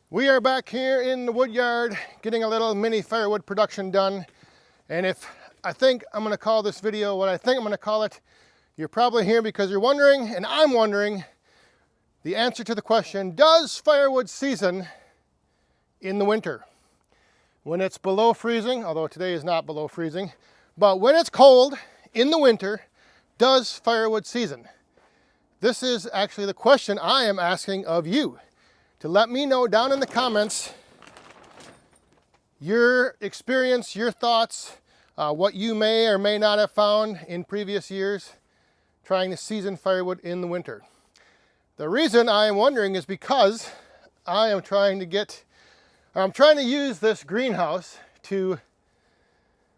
We are back here in the wood yard getting a little mini firewood production done. And if I think I'm going to call this video what I think I'm going to call it, you're probably here because you're wondering, and I'm wondering, the answer to the question, does firewood season in the winter? When it's below freezing, although today is not below freezing, but when it's cold in the winter, does firewood season? This is actually the question I am asking of you, to let me know down in the comments your experience, your thoughts, what you may or may not have found in previous years trying to season firewood in the winter. The reason I am wondering is because I am trying to use this greenhouse to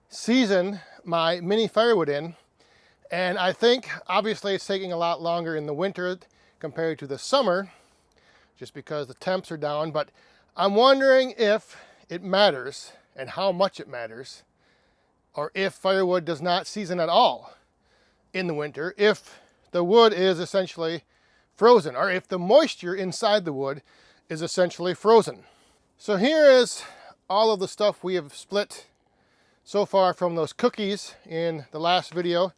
season my mini firewood in, and I think obviously it's taking a lot longer in the winter compared to the summer, just because the temps are down, but I'm wondering if it matters and how much it matters, or if firewood does not season at all in the winter, if the wood is essentially frozen, or if the moisture inside the wood is essentially frozen. So here is all of the stuff we have split so far from those cookies in the last video,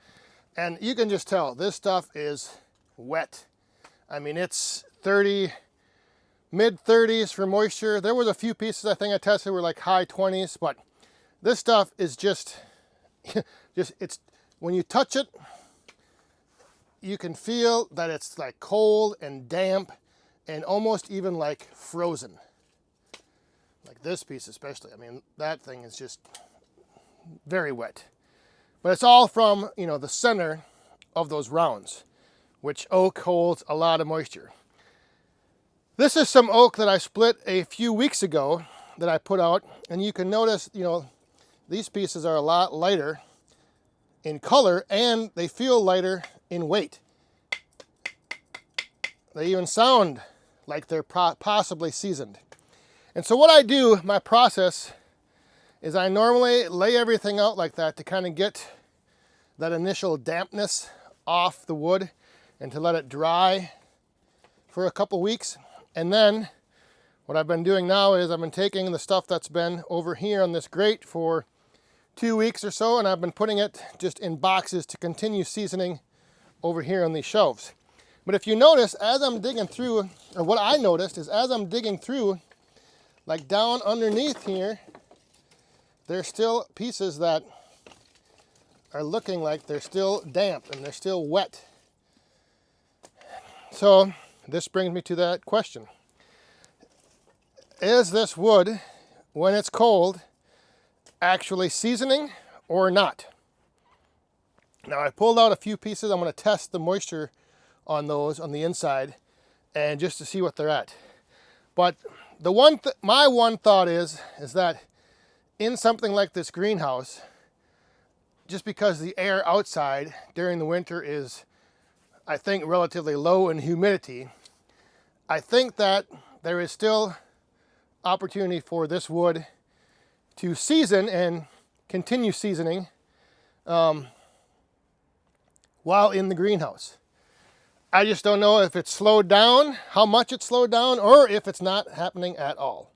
and you can just tell this stuff is wet. I mean, it's mid-30s for moisture. There was a few pieces I think I tested were like high 20s, but this stuff is just it's when you touch it, you can feel that it's like cold and damp and almost even like frozen. Like this piece especially. I mean, that thing is just very wet. But it's all from, the center of those rounds, which oak holds a lot of moisture. This is some oak that I split a few weeks ago that I put out, and you can notice, these pieces are a lot lighter in color and they feel lighter in weight. They even sound like they're possibly seasoned. And so what I do, my process, is I normally lay everything out like that to kind of get that initial dampness off the wood and to let it dry for a couple weeks. And then what I've been doing now is I've been taking the stuff that's been over here on this grate for 2 weeks or so, and I've been putting it just in boxes to continue seasoning over here on these shelves. But if you notice, as I'm digging through, or what I noticed is as I'm digging through, like down underneath here, there's still pieces that are looking like they're still damp and they're still wet. So this brings me to that question. Is this wood, when it's cold, actually seasoning or not? Now I pulled out a few pieces. I'm going to test the moisture on those on the inside and just to see what they're at. But my one thought is that in something like this greenhouse, just because the air outside during the winter is, I think, relatively low in humidity, I think that there is still opportunity for this wood to season and continue seasoning while in the greenhouse. I just don't know if it's slowed down, how much it's slowed down, or if it's not happening at all.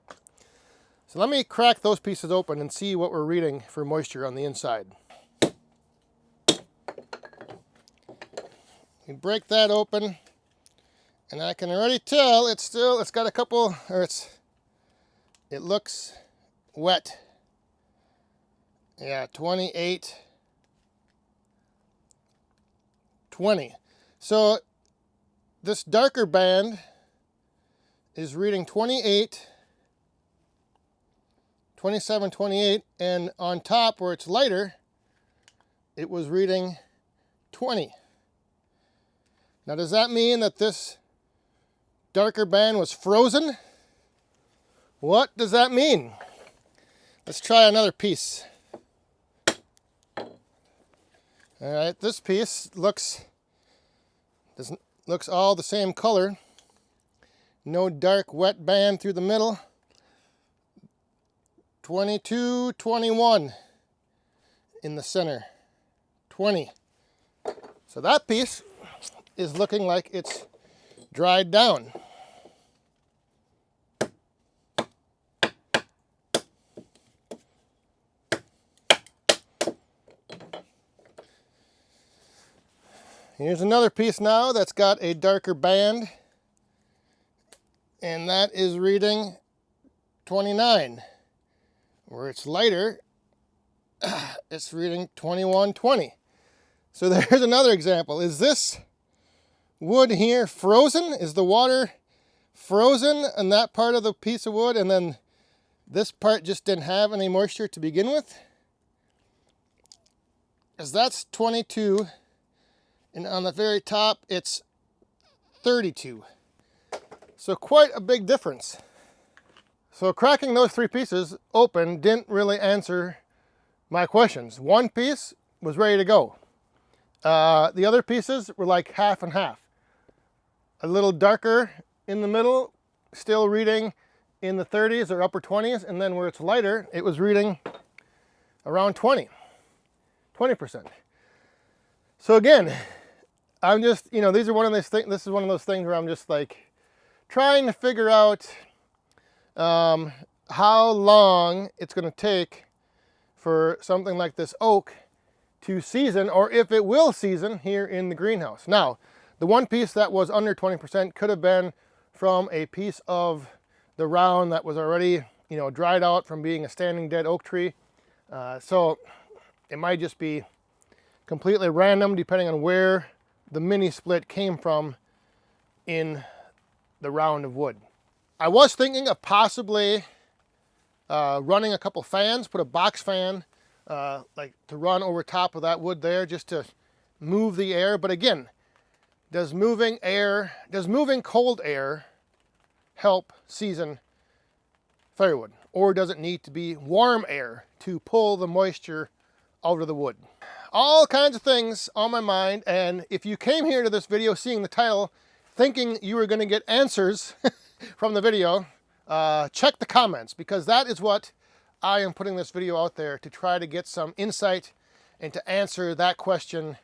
So let me crack those pieces open and see what we're reading for moisture on the inside. We break that open, and I can already tell it's got a couple, it looks wet. Yeah, 28, 20. So this darker band is reading 28, 27, 28, and on top where it's lighter, it was reading 20. Now, does that mean that this darker band was frozen? What does that mean? Let's try another piece. All right, this piece looks all the same color. No dark wet band through the middle. 22, 21 in the center. 20. So that piece is looking like it's dried down. Here's another piece now that's got a darker band, and that is reading 29. Where it's lighter, it's reading 2120. So there's another example. Is this wood here frozen? Is the water frozen in that part of the piece of wood, and then this part just didn't have any moisture to begin with? Because that's 22, and on the very top it's 32. So quite a big difference. So cracking those three pieces open didn't really answer my questions. One piece was ready to go. The other pieces were like half and half. A little darker in the middle, still reading in the 30s or upper 20s, and then where it's lighter, it was reading around 20%. So again, I'm just, this is one of those things where I'm just like trying to figure out how long it's going to take for something like this oak to season, or if it will season here in the greenhouse. Now, the one piece that was under 20% could have been from a piece of the round that was already, dried out from being a standing dead oak tree. So it might just be completely random depending on where the mini split came from in the round of wood. I was thinking of possibly running a couple fans, put a box fan like to run over top of that wood there just to move the air. But again, does moving cold air help season firewood? Or does it need to be warm air to pull the moisture out of the wood? All kinds of things on my mind, and if you came here to this video seeing the title thinking you were going to get answers from the video, check the comments, because that is what I am putting this video out there to try to get some insight and to answer that question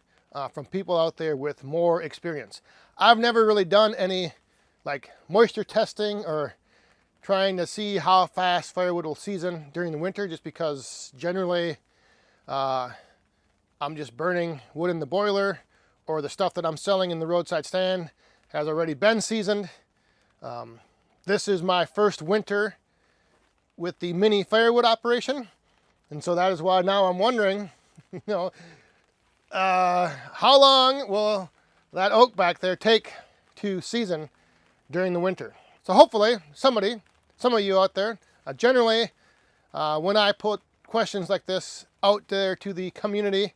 from people out there with more experience. I've never really done any like moisture testing or trying to see how fast firewood will season during the winter, just because generally I'm just burning wood in the boiler, or the stuff that I'm selling in the roadside stand has already been seasoned. This is my first winter with the mini firewood operation, and so that is why now I'm wondering, how long will that oak back there take to season during the winter? So hopefully some of you out there, generally when I put questions like this out there to the community,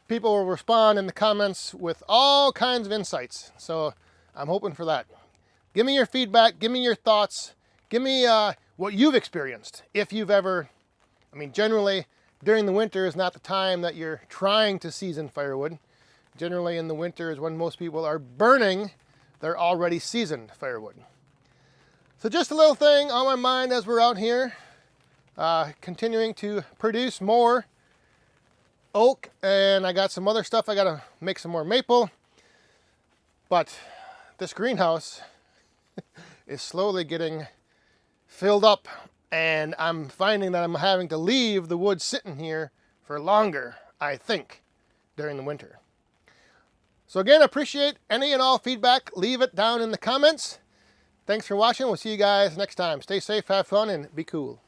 people will respond in the comments with all kinds of insights. So I'm hoping for that. Give me your feedback, give me your thoughts, give me what you've experienced. If you've ever, generally during the winter is not the time that you're trying to season firewood. Generally in the winter is when most people are burning their already seasoned firewood. So just a little thing on my mind as we're out here, continuing to produce more oak, and I got some other stuff. I gotta make some more maple, but this greenhouse is slowly getting filled up, and I'm finding that I'm having to leave the wood sitting here for longer, I think, during the winter. So again, appreciate any and all feedback. Leave it down in the comments. Thanks for watching. We'll see you guys next time. Stay safe, have fun, and be cool.